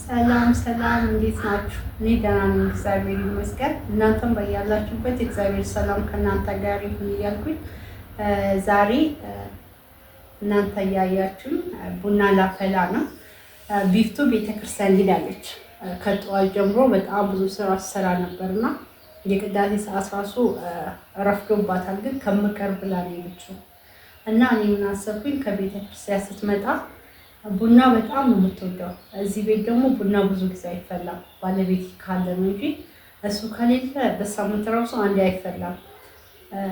ሰላም ሰላም፣ እንዴት ናችሁ? እኔ ደህና ነኝ፣ እግዚአብሔር ይመስገን። እናንተም በያላችሁበት እግዚአብሔር ሰላም ከእናንተ ጋር ይሁን እያልኩኝ ዛሬ እናንተ እያያችሁኝ ቡና ላፈላ ነው። ቢፍቱ ቤተክርስቲያን ሄዳለች። ከጠዋት ጀምሮ በጣም ብዙ ስራ ትሰራ ነበርና የቅዳሴ ሰዓት ራሱ ረፍዶባታል። ግን ከምቀርብ ብላ ነው የሄደችው እና እኔ ምን አሰብኩኝ ከቤተክርስቲያን ስትመጣ ቡና በጣም ነው የምትወደው። እዚህ ቤት ደግሞ ቡና ብዙ ጊዜ አይፈላም። ባለቤት ካለ ነው እንጂ እሱ ከሌለ በሳምንት ራሱ አንዴ አይፈላም።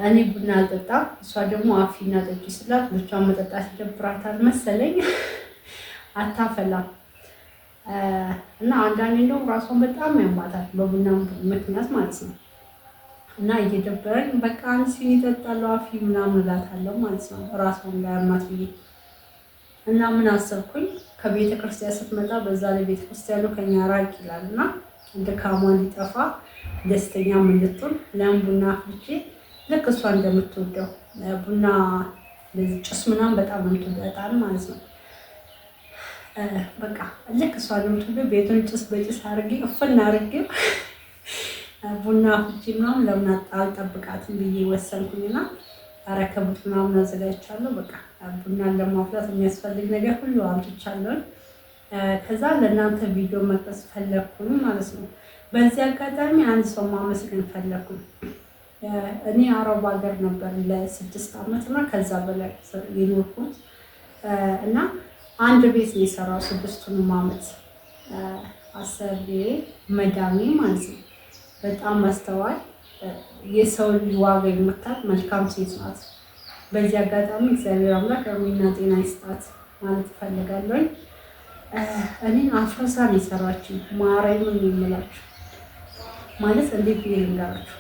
እኔ ቡና አልጠጣም፣ እሷ ደግሞ አፊና ጠጪ ስላት ብቻዋን መጠጣት ይደብራታል መሰለኝ አታፈላም። እና አንዳንዴ እንደውም ራሷን በጣም ያማታል በቡና ምክንያት ማለት ነው። እና እየደበረኝ በቃ አንቺ ይጠጣሉ አፊ ምናምን እላታለሁ ማለት ነው ራሷን እንዳያማት ብዬ እና ምን አሰብኩኝ ከቤተ ክርስቲያን ስትመጣ በዛ ላይ ቤተ ክርስቲያኑ ከኛ ራቅ ይላል እና ድካሟ እንዲጠፋ ደስተኛም እንድትሆን ለምን ቡና አፍልቼ ልክ እሷ እንደምትወደው ቡና ጭስ ምናምን በጣም የምትወጣል ማለት ነው። በቃ ልክ እሷ እንደምትወደው ቤቱን ጭስ በጭስ አድርጌ እፍና አድርጌ ቡና አፍልቼ ምናምን ለምን አልጠብቃትም ብዬ ወሰንኩኝና ረከቡት ምናምን አዘጋጅቻለሁ። በቃ ቡናን ለማፍላት የሚያስፈልግ ነገር ሁሉ አምጥቻለሁ። ከዛ ለእናንተ ቪዲዮ መቅረጽ ፈለግኩኝ ማለት ነው። በዚህ አጋጣሚ አንድ ሰው ማመስገን ፈለግኩኝ። እኔ አረብ ሀገር ነበር ለ6 ዓመት እና ከዛ በላይ የኖርኩት እና አንድ ቤት ነው የሰራው 6ቱንም ዓመት አሰሪ መዳሜ ማለት ነው። በጣም አስተዋይ የሰው ልጅ ዋጋ የምታውቅ መልካም ሴት ናት። በዚህ አጋጣሚ እግዚአብሔር አምላክ እድሜና ጤና ይስጣት ማለት እፈልጋለሁ። እኔን አፍረሳ ነው የሰራችኝ። ማርያምን የምላችሁ ማለት እንዴት ብዬ ልንገራችሁ?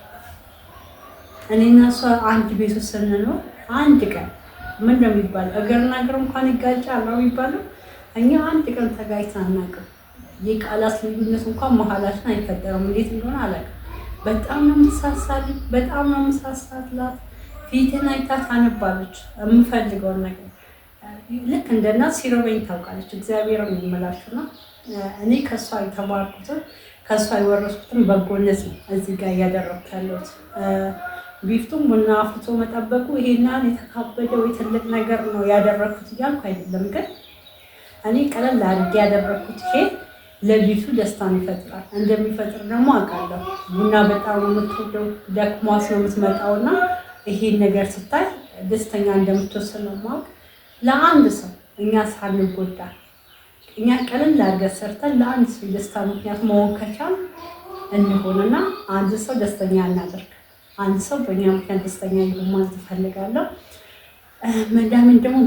እኔና እሷ አንድ ቤት ውስጥ ስንኖር አንድ ቀን ምን እንደሚባል እግርና እግር እንኳን ይጋጫል ነው የሚባለው። እኛ አንድ ቀን ተጋጭተን አናውቅም። የቃላት ልዩነት እንኳን መሀላችን አይፈጠርም። እንዴት እንደሆነ አላውቅም። በጣም ነው የምትሳሳልኝ፣ በጣም ነው የምሳሳትላት። ፊትን አይታ ታነባለች የምፈልገውን ነገር። ልክ እንደ እናት ሲርበኝ ታውቃለች። እግዚአብሔር ነው የምላችሁና እኔ ከእሷ የተማርኩትን ከእሷ የወረስኩትን በጎነት ነው እዚህ ጋር እያደረኩት ያለሁት። ቢፍቱም ቡና አፍልቶ መጠበቁ ይሄናል የተካበደ ወይ ትልቅ ነገር ነው ያደረኩት እያልኩ አይደለም። ግን እኔ ቀለል አድርጌ ያደረኩት ይሄ ለቢቱ ደስታን ይፈጥራል። እንደሚፈጥር ደግሞ አውቃለሁ። ቡና በጣም ነው የምትወደው፣ ደክሟት ነው የምትመጣውና ይሄን ነገር ስታይ ደስተኛ እንደምትወስን ነው የማውቅ። ለአንድ ሰው እኛ ሳንጎዳ እኛ ቀለል አድርገን ሰርተን ለአንድ ሰው የደስታ ምክንያት መሆን ከቻል እንሆንና አንድ ሰው ደስተኛ እናደርግ። አንድ ሰው በእኛ ምክንያት ደስተኛ ይሁን ማለት እፈልጋለሁ። መዳምን ደግሞ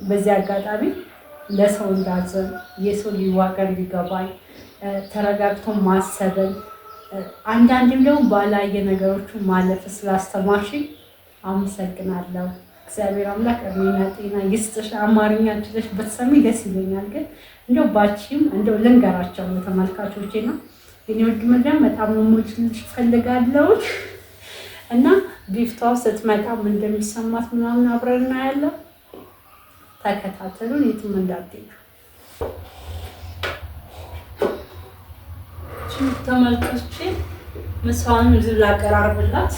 በዚህ አጋጣሚ ለሰው እንዳዘን የሰው ሊዋቀር ሊገባኝ ተረጋግቶ ማሰብን አንዳንድም ደግሞ ባላየ ነገሮቹ ማለፍ ስላስተማርሽኝ አመሰግናለሁ። እግዚአብሔር አምላክ እድሜና ጤና ይስጥሽ። አማርኛ ችለሽ በተሰሚ ደስ ይለኛል። ግን እንደው ባቺም እንደው ልንገራቸው ተመልካቾቼ ነው የኔ ውድ መዳም በጣም ሞችልሽ ፈልጋለሁ እና ቢፍቷ ስትመጣ ምን እንደሚሰማት ምናምን አብረን እናያለን። ተከታተሉን፣ የትም እንዳትሄዱ። ተመልካቾቼ ምሳዋን ዝላ አቀራርብላት።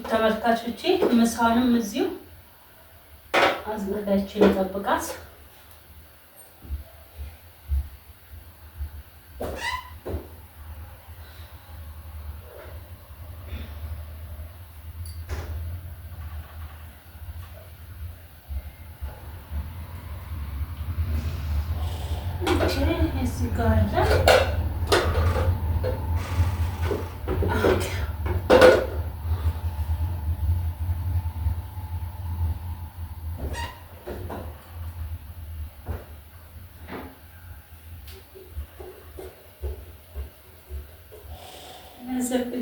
ተመልካቾቼ ምሳዋንም እዚሁ አዘጋጅቼ ልጠብቃት። እዚህ ጋር አለ።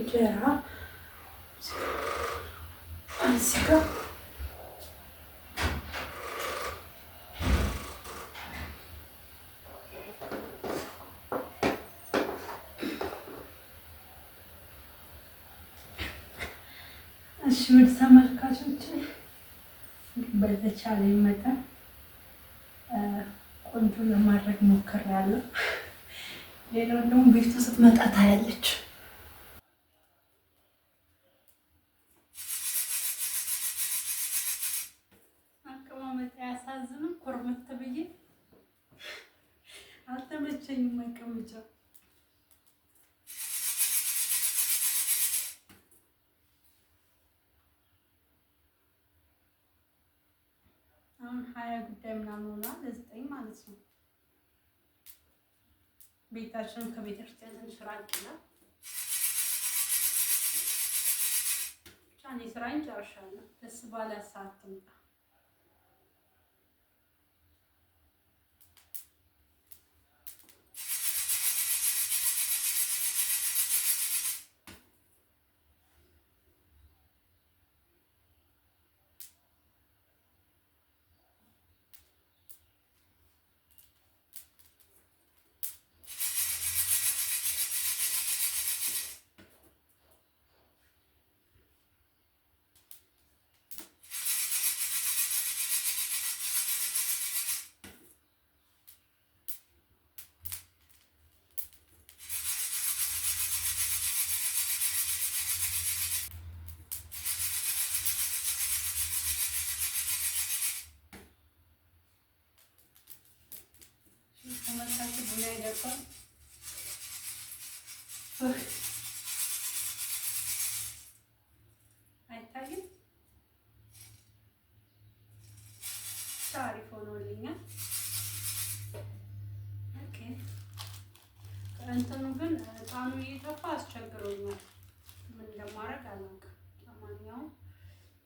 እንጀራ እዚህ ጋር እሺ ወደ ተመልካቾች በተቻለ መጠን ቆንጆ ለማድረግ ሞክሬያለሁ። ሌላው ደግሞ ቤቱ ስትመጣ ታያለች። አቀማመጥ ያሳዝንም። ኮርመት ብዬ አልተመቸኝም መቀመጫው። አሁን 20 ጉዳይ ምናምን ሆኗል፣ 9 ማለት ነው። ቤታችን ከቤተክርስቲያን ትንሽ ራቅ ይላል። ብቻ እኔ ስራዬን ጨርሻለሁ። ደስ ባለ ሰዓት ትምጣ። ተመልካች ቡና ይደርሳል። አይታይም? አሪፍ ሆኖልኛል። ኦኬ እንትኑ ግን እጣኑ እየተፋ አስቸግሮኛል። ምን እንደማደርግ አላውቅም። ለማንኛውም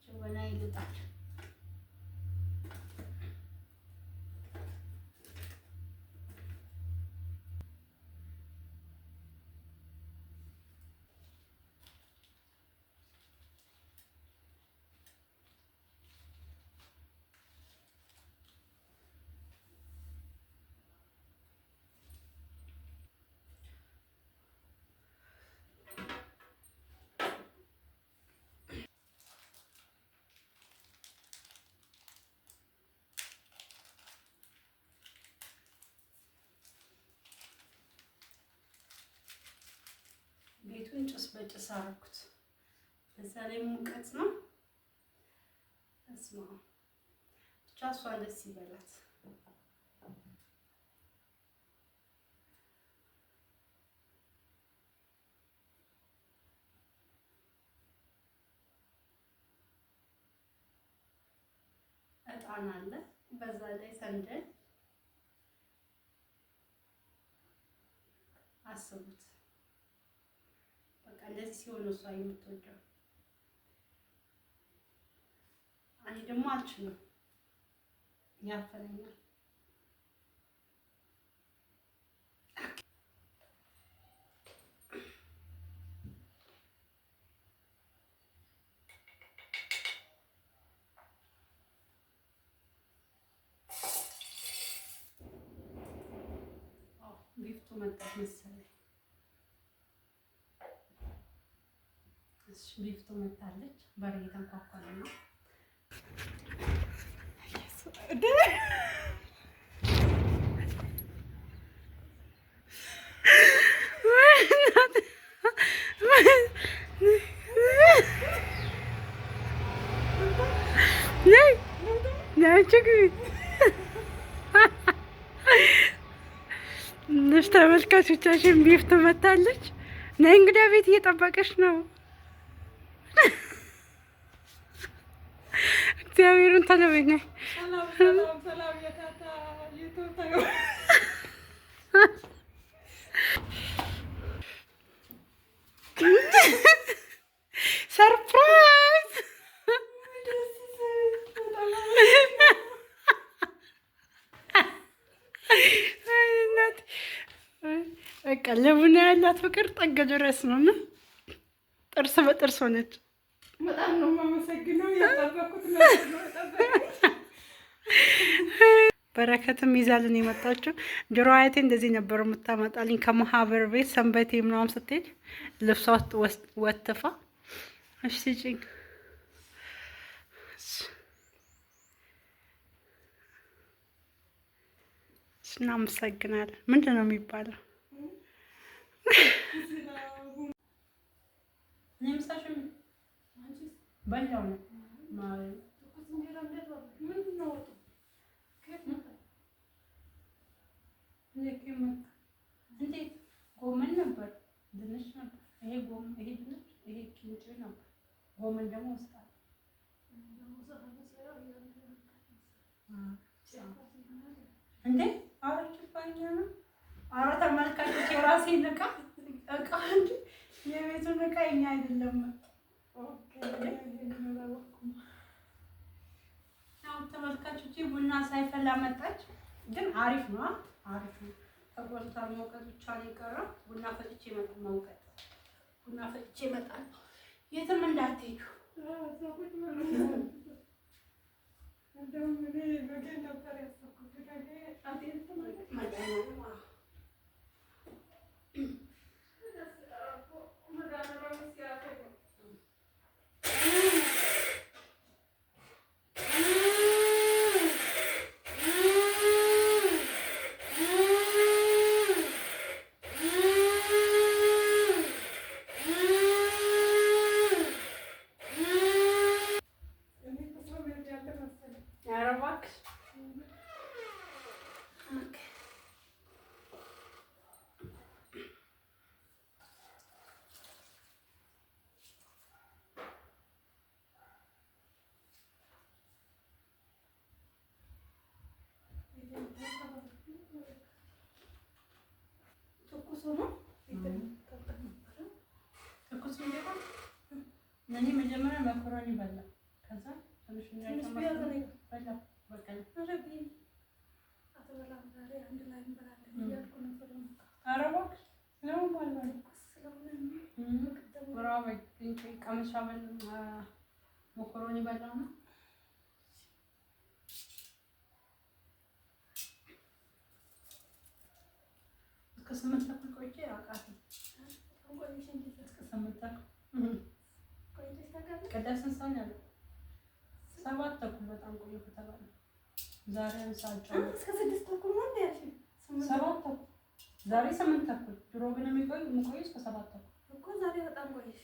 ጀበና ይልጣል። ቤቱን ጭስ በጭስ አደረኩት። በዛ ላይ ሙቀት ነው። እስማ ብቻ እሷ ደስ ይበላት። እጣን አለ፣ በዛ ላይ ሰንደል። አስቡት። እንደዚህ ሲሆን እሷ የምትወደው። እኔ ደግሞ አልችልም፣ ያፈነኛል። ቢፍቱ መጣች መሰለኝ። ቢፍቱ መጣለች። በር እየተንኳኳ ነው። ተመልካቾቻችን ቢፍቱ መጣለች። ነይ እንግዳ ቤት እየጠበቀች ነው። እግዚአብሔርን ተለበኛ ሰርፕራይዝ በቃ ለቡና ያላት ፍቅር ጠግ ድረስ ነው እና ጥርስ በጥርስ ሆነች። በጣም ነው የማመሰግነው። ያጠበኩት ነው። በረከትም ይዛልን የመጣችው ድሮ አያቴ እንደዚህ ነበር የምታመጣልኝ ከማህበር ቤት ሰንበቴ ምናምን ስትሄድ ልብሷ ወትፋ። እሺ ስጪኝ እናመሰግናለን። ምንድን ነው የሚባለው? በላው ነው እንዴት ጎመን ነበር፣ ድንች ነበር። ይሄ ድንች፣ ይሄ ቂንጬ ነበር። ጎመን ደግሞ ውስጥ አለ። እንዴ አረችባኛ ነው። ኧረ ተመልካቾች የራሴን እቃ እንጂ የቤቱን እቃ የኛ አይደለም። ተመልካቾች ቡና ሳይፈላ መጣች፣ ግን አሪፍ ነው። አሪፍ ነው። ተቆልታ መውቀጥ ብቻ ነው የቀረው። ቡና ፈጭቼ መውቀጥ፣ ቡና ፈጭቼ እመጣለሁ። የትም እንዳትሄዱ። እኔ መጀመሪያ መኮረኒ በላ፣ ከዛ ትንሽ በላ። በቃ መኮረኒ በላው ነው። እስከ 8 ተኩል ቆይቼ አውቃለሁ። እስከ 8 ተኩል ቅዳሴ ስንት ሰዓት ነው? 7 ተኩል በጣም ቆየ ከተባለ ዛሬ አንሳቸው እስከ 6 ተኩል ነው እንዴ? 7 ተኩል ዛሬ 8 ተኩል። ድሮ ግን የሚቆይ እስከ 7 ተኩል እኮ። ዛሬ በጣም ቆየሽ።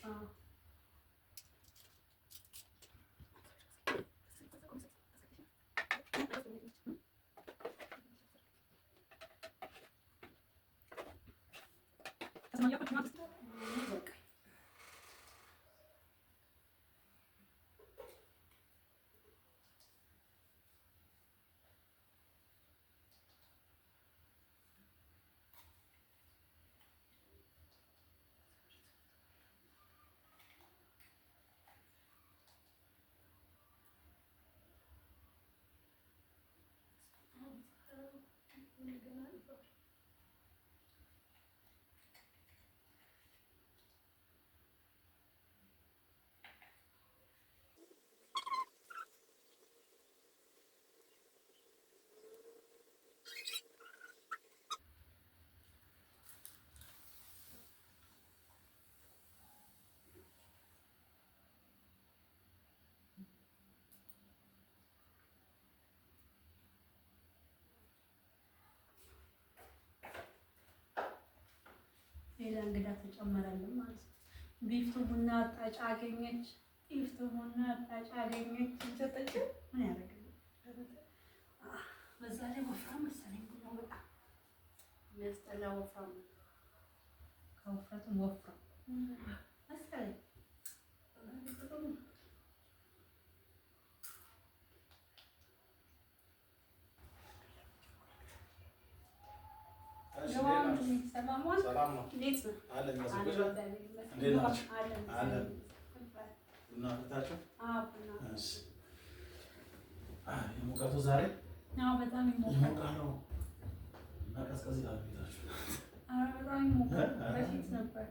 ሌላ እንግዳ ተጨመረልን ማለት ነው። ቢፍቱ ቡና አጣጭ አገኘች። ቢፍቱ ቡና አጣጭ አገኘች። ተጠጭ ምን ያደርግልኝ? በዛ ላይ ወፍራም መሰለኝ ቡናው በጣም የሚያስጠላ ወፍራም፣ ከውፍረቱም ወፍራም መሰለኝ። ሰላም ነው። እንዴት ነው? ሙቀቱ ዛሬ በጣም ይሞቃል። ቀዝቀዝ ይላል ቤታችሁ? በፊት ነበር